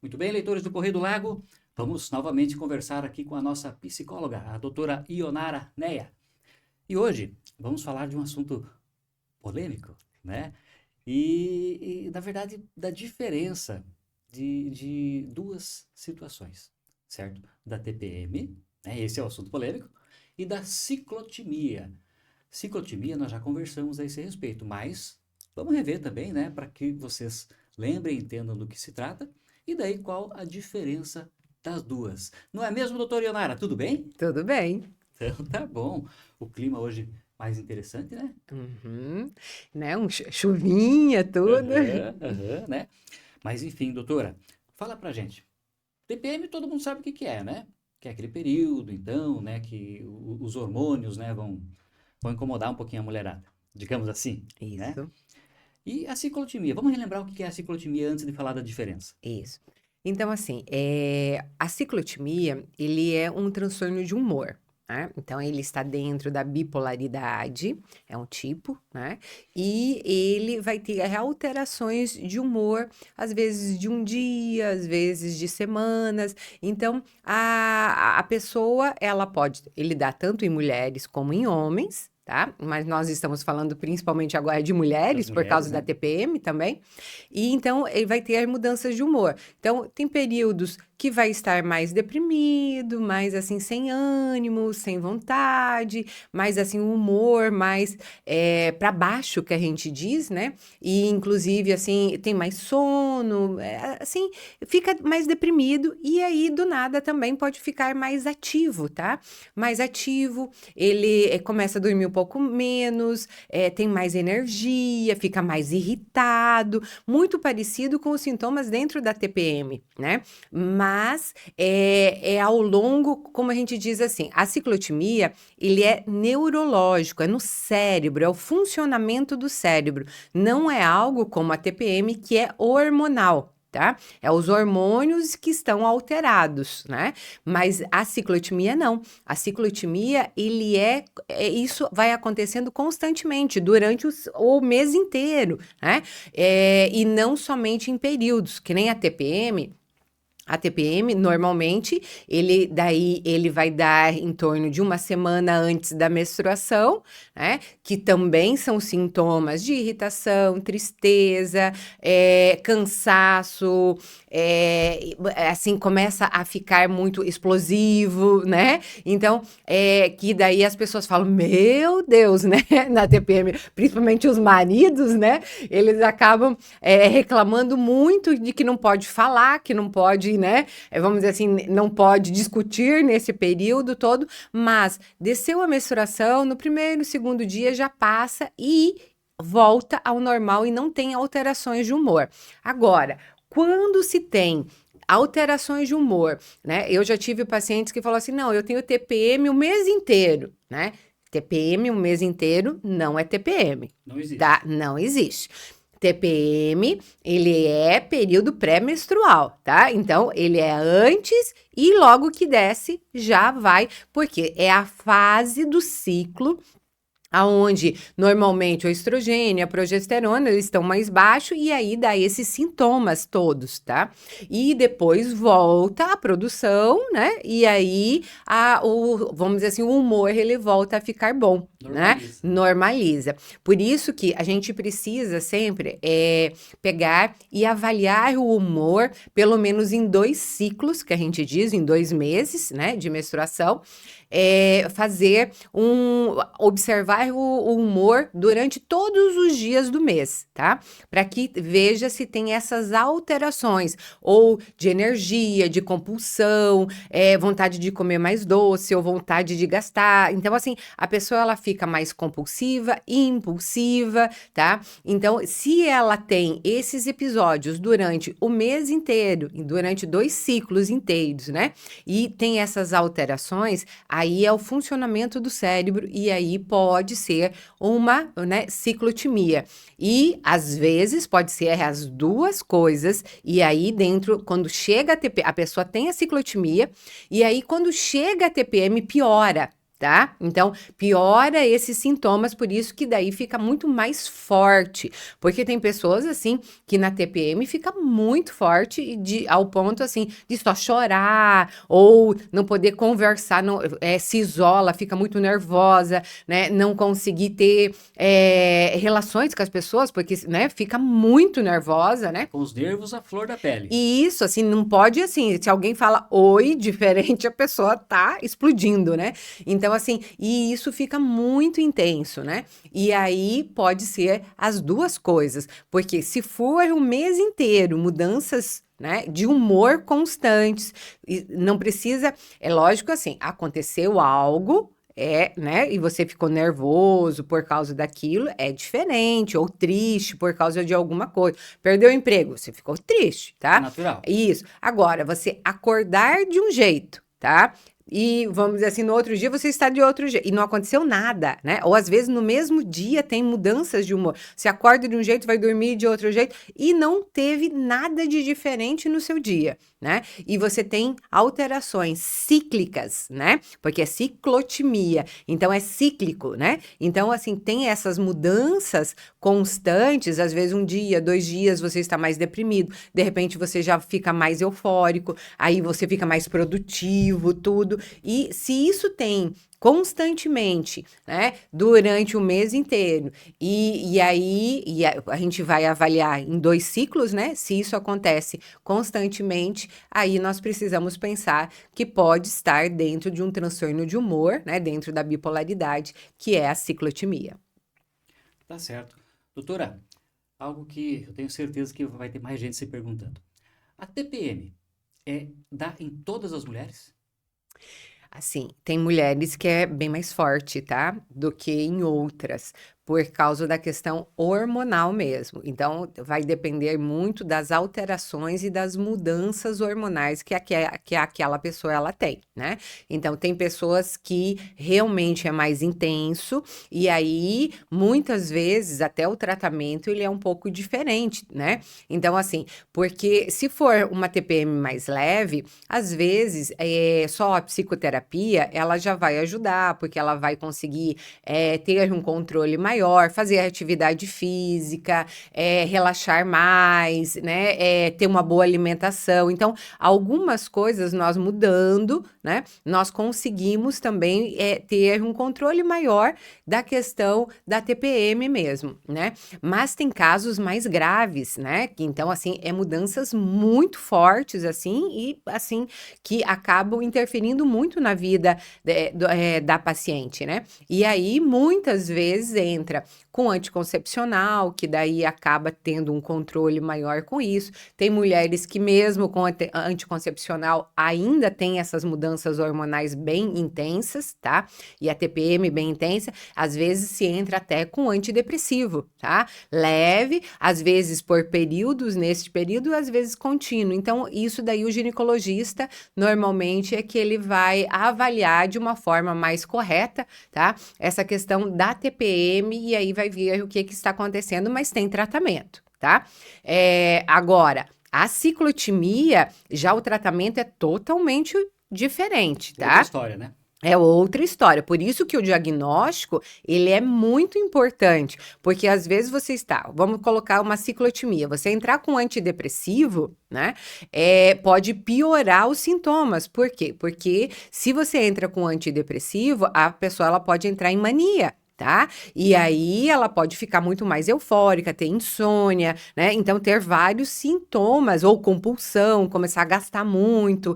Muito bem, leitores do Correio do Lago, vamos novamente conversar aqui com a nossa psicóloga, a doutora Ionara Neia. E hoje vamos falar de um assunto polêmico, né? Na verdade, da diferença de duas situações, certo? Da TPM, né? Esse é o assunto polêmico, e da ciclotimia. Ciclotimia, nós já conversamos a esse respeito, mas vamos rever também, né? Para que vocês lembrem, entendam do que se trata, e daí qual a diferença das duas. Não é mesmo, doutora Ionara? Tudo bem? Tudo bem. Então tá bom. O clima hoje mais interessante, né? Uhum. Né? Chuvinha, tudo. Aham, aham, né? Mas enfim, doutora, fala pra gente. TPM todo mundo sabe o que que é, né? Que é aquele período, então, né, que os hormônios, né, vão incomodar um pouquinho a mulherada, digamos assim, né? Isso, E a ciclotimia, vamos relembrar o que que é a ciclotimia antes de falar da diferença. isso. Então, assim, a ciclotimia, ele é um transtorno de humor, né? Então, ele está dentro da bipolaridade, é um tipo, né? E ele vai ter alterações de humor, às vezes de um dia, às vezes de semanas. Então, a pessoa, ela pode lidar tanto em mulheres como em homens, tá? Mas nós estamos falando principalmente agora de Das mulheres, por mulheres, causa da né? TPM também. E então ele vai ter mudanças de humor. Então, tem períodos que vai estar mais deprimido, mais assim, sem ânimo, sem vontade, mais assim, um humor mais para baixo, que a gente diz, né? E inclusive, assim, tem mais sono, assim, fica mais deprimido e aí do nada também pode ficar mais ativo, tá? Mais ativo, ele começa a dormir um pouco menos, tem mais energia, fica mais irritado, muito parecido com os sintomas dentro da TPM, né? Mas é ao longo, como a gente diz assim, a ciclotimia, ele é neurológico, é no cérebro, é o funcionamento do cérebro. Não é algo como a TPM que é hormonal. Tá? É os hormônios que estão alterados, né? Mas a ciclotimia não. A ciclotimia, isso vai acontecendo constantemente, durante o mês inteiro, né? E não somente em períodos, que nem a TPM. A TPM, normalmente, ele vai dar em torno de uma semana antes da menstruação, né? Que também são sintomas de irritação, tristeza, cansaço, assim, começa a ficar muito explosivo, né? Então, que daí as pessoas falam, meu Deus, né? Na TPM, principalmente os maridos, né? Eles acabam reclamando muito de que não pode falar, que não pode, né? Vamos dizer assim, não pode discutir nesse período todo, mas desceu a menstruação, no primeiro, segundo dia já passa e volta ao normal e não tem alterações de humor. Agora, quando se tem alterações de humor, né? Eu já tive pacientes que falam assim, não, eu tenho TPM o mês inteiro, né? TPM o mês inteiro não é TPM, Não existe. tá? Não existe. TPM, ele é período pré-menstrual, tá? Então, ele é antes e logo que desce, já vai, porque é a fase do ciclo aonde normalmente o estrogênio e a progesterona eles estão mais baixos e aí dá esses sintomas todos, tá? E depois volta a produção, né? E aí vamos dizer assim, o humor ele volta a ficar bom, né? Normaliza. Normaliza. Por isso que a gente precisa sempre pegar e avaliar o humor pelo menos em 2 ciclos, que a gente diz, em 2 meses, né, de menstruação, observar o humor durante todos os dias do mês, tá? Para que veja se tem essas alterações, ou de energia, de compulsão, vontade de comer mais doce, ou vontade de gastar. Então, assim, a pessoa ela fica mais compulsiva, impulsiva, tá? Então, se ela tem esses episódios durante o mês inteiro, durante 2 ciclos inteiros, né? E tem essas alterações, aí é o funcionamento do cérebro e aí pode ser uma, né, ciclotimia. E às vezes pode ser as duas coisas e aí dentro, quando chega a TPM, a pessoa tem a ciclotimia e aí quando chega a TPM piora. tá? Então, piora esses sintomas, por isso que daí fica muito mais forte, porque tem pessoas, assim, que na TPM fica muito forte ao ponto, assim, de só chorar, ou não poder conversar, se isola, fica muito nervosa, né? Não conseguir ter relações com as pessoas, porque, né, fica muito nervosa, né? Com os nervos à flor da pele. E isso, assim, não pode, assim, se alguém fala oi diferente, a pessoa tá explodindo, né? Então, assim, e isso fica muito intenso, né? E aí pode ser as duas coisas, porque se for um mês inteiro, mudanças, né, de humor constantes, não precisa, é lógico assim, aconteceu algo, né, e você ficou nervoso por causa daquilo, é diferente, ou triste por causa de alguma coisa. Perdeu o emprego, você ficou triste, É tá? natural. Isso. Agora, você acordar de um jeito, tá? E vamos dizer assim, no outro dia você está de outro jeito. E não aconteceu nada, né? Ou às vezes no mesmo dia tem mudanças de humor. Você acorda de um jeito, vai dormir de outro jeito e não teve nada de diferente no seu dia, né? E você tem alterações cíclicas, né? Porque é ciclotimia, então é cíclico, né? Então, assim, tem essas mudanças constantes, às vezes um dia, 2 dias você está mais deprimido, de repente você já fica mais eufórico, aí você fica mais produtivo, tudo. E se isso tem constantemente, né, durante o mês inteiro, e aí a gente vai avaliar em 2 ciclos, né, se isso acontece constantemente, aí nós precisamos pensar que pode estar dentro de um transtorno de humor, né, dentro da bipolaridade, que é a ciclotimia. Tá certo. Doutora, algo que eu tenho certeza que vai ter mais gente se perguntando. A TPM dá em todas as mulheres? Assim, tem mulheres que é bem mais forte, tá? Do que em outras, por causa da questão hormonal mesmo. Então, vai depender muito das alterações e das mudanças hormonais que aquela pessoa ela tem, né? Então, tem pessoas que realmente é mais intenso, e aí, muitas vezes, até o tratamento ele é um pouco diferente, né? Então, assim, porque se for uma TPM mais leve, às vezes, só a psicoterapia, ela já vai ajudar, porque ela vai conseguir ter um controle maior, fazer atividade física, relaxar mais, né, ter uma boa alimentação. Então, algumas coisas nós mudando, né, nós conseguimos também ter um controle maior da questão da TPM mesmo, né? Mas tem casos mais graves, né? Então, assim, mudanças muito fortes, assim, e assim, que acabam interferindo muito na vida da paciente, né? E aí, muitas vezes, entra com anticoncepcional, que daí acaba tendo um controle maior com isso. Tem mulheres que mesmo com anticoncepcional ainda tem essas mudanças hormonais bem intensas, tá? E a TPM bem intensa, às vezes se entra até com antidepressivo, tá? Leve, às vezes por períodos, neste período, às vezes contínuo. Então, isso daí o ginecologista, normalmente, é que ele vai avaliar de uma forma mais correta, tá? Essa questão da TPM, e aí vai ver o que está acontecendo, mas tem tratamento, tá? Agora, a ciclotimia, já o tratamento é totalmente diferente, tá? Outra história, né? É outra história, por isso que o diagnóstico, ele é muito importante, porque às vezes você vamos colocar uma ciclotimia, você entrar com antidepressivo, né, pode piorar os sintomas, por quê? Porque se você entra com antidepressivo, a pessoa ela pode entrar em mania, tá? E aí ela pode ficar muito mais eufórica, ter insônia, né? Então ter vários sintomas, ou compulsão, começar a gastar muito,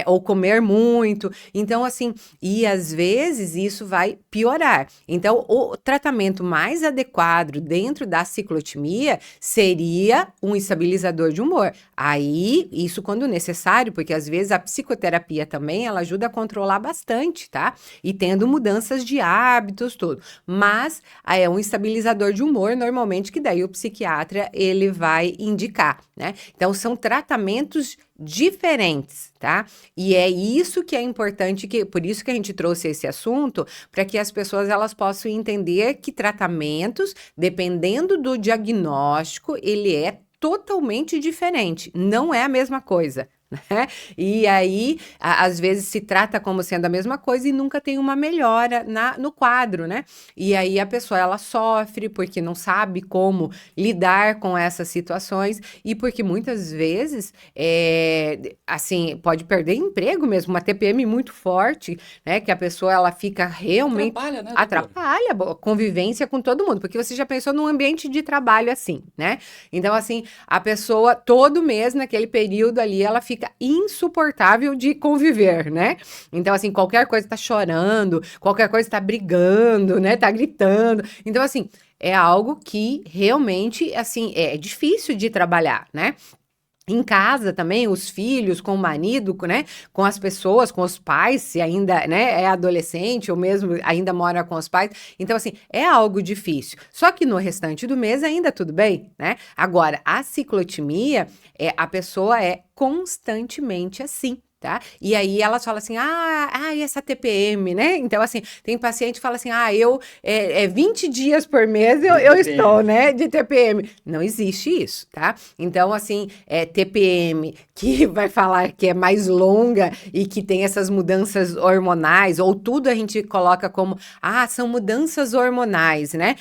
ou comer muito. Então, assim, e às vezes isso vai piorar. Então, o tratamento mais adequado dentro da ciclotimia seria um estabilizador de humor. Aí, isso quando necessário, porque às vezes a psicoterapia também, ela ajuda a controlar bastante, tá? E tendo mudanças de hábitos, tudo. Mas é um estabilizador de humor, normalmente, que daí o psiquiatra, ele vai indicar, né? Então, são tratamentos diferentes, tá? E é isso que é importante, por isso que a gente trouxe esse assunto, para que as pessoas elas possam entender que tratamentos, dependendo do diagnóstico, ele é totalmente diferente, não é a mesma coisa. né? E aí, às vezes se trata como sendo a mesma coisa e nunca tem uma melhora no quadro, né? E aí a pessoa, ela sofre porque não sabe como lidar com essas situações e porque muitas vezes, assim, pode perder emprego mesmo, uma TPM muito forte, né? Que a pessoa, ela fica realmente... Atrapalha, né, doutora? Atrapalha a convivência com todo mundo, porque você já pensou num ambiente de trabalho assim, né? Então, assim, a pessoa, todo mês, naquele período ali, ela fica insuportável de conviver, né? Então, assim, qualquer coisa tá chorando, qualquer coisa tá brigando, né? Tá gritando. Então, assim, é algo que realmente, assim, é difícil de trabalhar, né? Em casa também, os filhos, com o marido, né? Com as pessoas, com os pais, se ainda, né, é adolescente ou mesmo ainda mora com os pais. Então, assim, é algo difícil. Só que no restante do mês ainda tudo bem, né? Agora, a ciclotimia, a pessoa é constantemente assim. Tá? E aí elas falam assim, e essa TPM, né? Então, assim, tem paciente que fala assim, eu, 20 dias por mês eu estou, né, de TPM. Não existe isso, tá? Então, assim, TPM que vai falar que é mais longa e que tem essas mudanças hormonais, ou tudo a gente coloca como, são mudanças hormonais, né?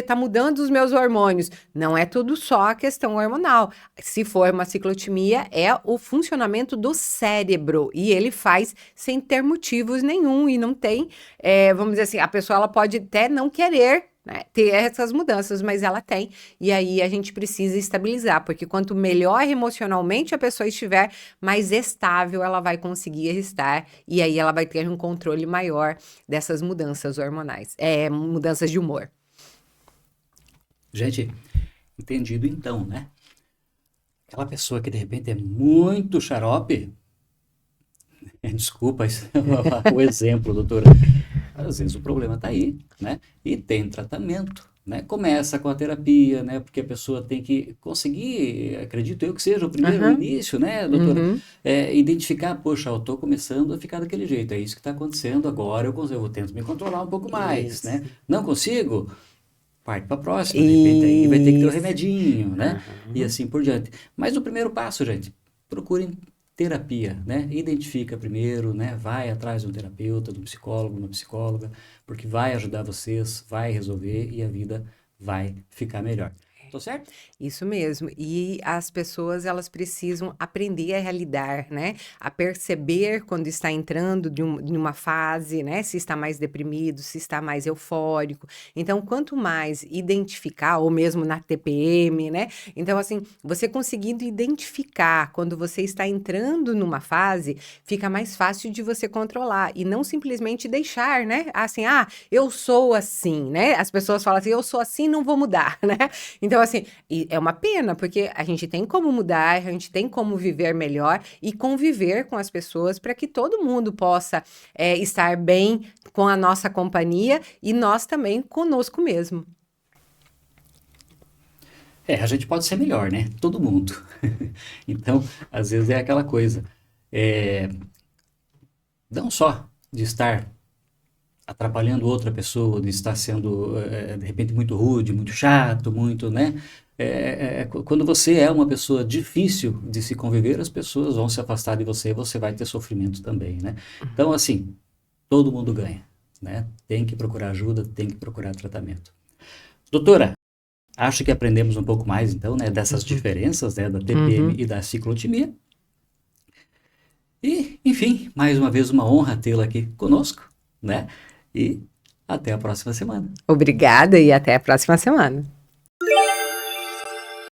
Tá mudando os meus hormônios. Não é tudo só a questão hormonal. Se for uma ciclotimia, é o funcionamento do cérebro. E ele faz sem ter motivos nenhum e não tem, vamos dizer assim, a pessoa ela pode até não querer, né, ter essas mudanças, mas ela tem, e aí a gente precisa estabilizar, porque quanto melhor emocionalmente a pessoa estiver, mais estável ela vai conseguir estar, e aí ela vai ter um controle maior dessas mudanças hormonais, mudanças de humor. Gente, entendido então, né? Aquela pessoa que de repente é muito xarope, desculpa o exemplo, doutora. Às vezes o problema está aí, né? E tem tratamento, né? Começa com a terapia, né? Porque a pessoa tem que conseguir, acredito eu que seja o primeiro início, né, doutora? Identificar, poxa, eu estou começando a ficar daquele jeito, é isso que está acontecendo agora, eu tento me controlar um pouco mais, né? Não consigo? Parte para a próxima, de repente aí vai ter que ter o remedinho, né? E assim por diante. Mas o primeiro passo, gente, procurem terapia, né? Identifica primeiro, né? Vai atrás de um terapeuta, de um psicólogo, uma psicóloga, porque vai ajudar vocês, vai resolver e a vida vai ficar melhor. Tô certo? Isso mesmo. E as pessoas, elas precisam aprender a lidar, né? A perceber quando está entrando de uma fase, né? Se está mais deprimido, se está mais eufórico. Então, quanto mais identificar, ou mesmo na TPM, né? Então, assim, você conseguindo identificar quando você está entrando numa fase, fica mais fácil de você controlar e não simplesmente deixar, né? Assim, eu sou assim, né? As pessoas falam assim, eu sou assim, não vou mudar, né? Então, assim, é uma pena, porque a gente tem como mudar, a gente tem como viver melhor e conviver com as pessoas para que todo mundo possa estar bem com a nossa companhia e nós também conosco mesmo. A gente pode ser melhor, né? Todo mundo. Então, às vezes é aquela coisa. Não só de estar atrapalhando outra pessoa, de estar sendo, de repente, muito rude, muito chato, muito, né? Quando você é uma pessoa difícil de se conviver, as pessoas vão se afastar de você e você vai ter sofrimento também, né? Então, assim, todo mundo ganha, né? Tem que procurar ajuda, tem que procurar tratamento. Doutora, acho que aprendemos um pouco mais, então, né, dessas diferenças, né, da TPM e da ciclotimia. E, enfim, mais uma vez uma honra tê-la aqui conosco, né? E até a próxima semana. Obrigada e até a próxima semana.